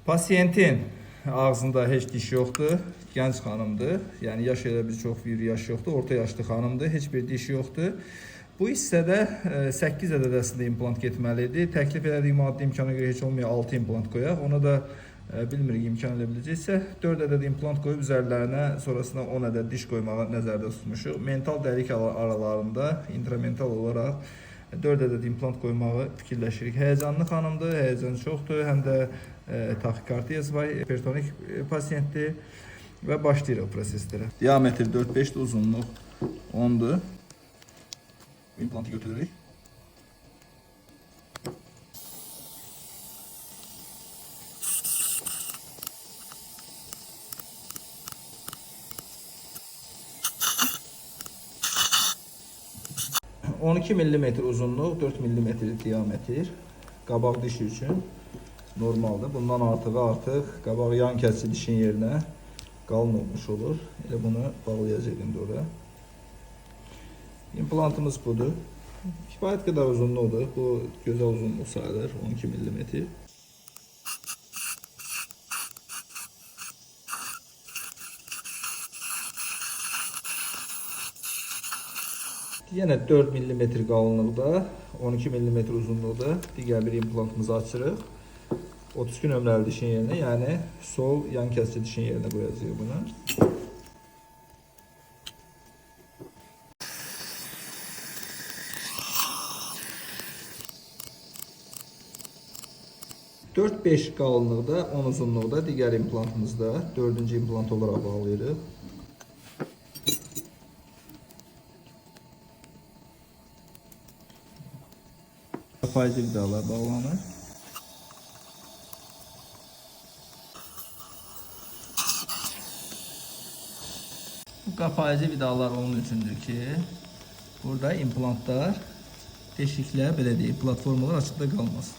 Pasiyentin ağzında heç diş yoxdur. Gənc xanımdır. Yəni yaş elə bir çox bir yaş yoxdur. Orta yaşlı xanımdır. Heç bir diş yoxdur. Bu hissədə 8 ədədəsində implant getməlidir. Təklif elədiyi maddi imkana görə heç olmaya 6 implant qoyaq. Ona da bilmirik imkan elə biləcəksə 4 ədəd implant qoyub üzərlərinə sonrasında 10 ədəd diş qoymağı nəzərdə tutmuşuq. Mental dəlik aralarında intramental olaraq 4 ədəd implant qoymağı fikirləşirik. Həyəcanlı xanımdır, həyəcan çoxdur, həm də taxikardiyası var, hipertonik pasiyentdir və başlayırıq proseslərə. Diametr 4-5-dir, uzunluq 10-dur. İmplantı götürürük. ...12 mm uzunluq, 4 mm diametr. Qabaq dişi üçün normaldır. Bundan artıq qabaq yan kəsici dişin yerinə qalın olmuş olur. Elə bunu bağlayacaq indi oraya. İmplantımız budur. Kifayət qədər uzunluqdur. Bu gözəl uzunluq sayılır, 12 mm. Yenə 4 mm qalınlıqda, 12 mm uzunluqda digər bir implantımızı açırıq. 32 nömrəli dişin yerinə, yəni sol yan kəsici dişin yerinə qoyacağıq bunu. ...4-5 qalınlıqda, 10 uzunluqda digər implantımızda 4-cü implant olaraq bağlayırıq. Qapayıcı vidalar bağlanır. Bu qapayıcı vidalar onun üçündür ki, burada implantlar, deşiklər, belə deyək, platformalar açıqda qalmasın.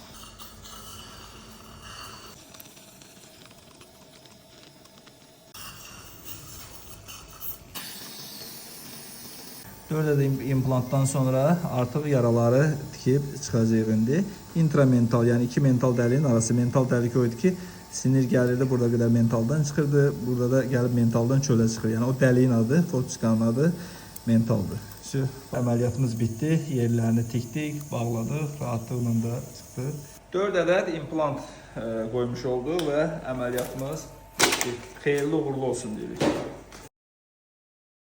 Dörd ədəd implantdan sonra artıq yaraları tikib çıxacaq indi. Intramental, yəni iki mental dəliyin arası mental dəlik oydu ki, sinir gəlirdi, burada qədər mentaldan çıxırdı, burada da gəlib mentaldan çölə çıxır. Yəni o dəliyin adı, fortiskanın adı mentaldır. Əməliyyatımız bitdi, yerlərini tikdik, bağladıq, rahatlıqla da çıxdı. 4 ədəd implant qoymuş olduq və əməliyyatımız xeyirli uğurlu olsun deyirik.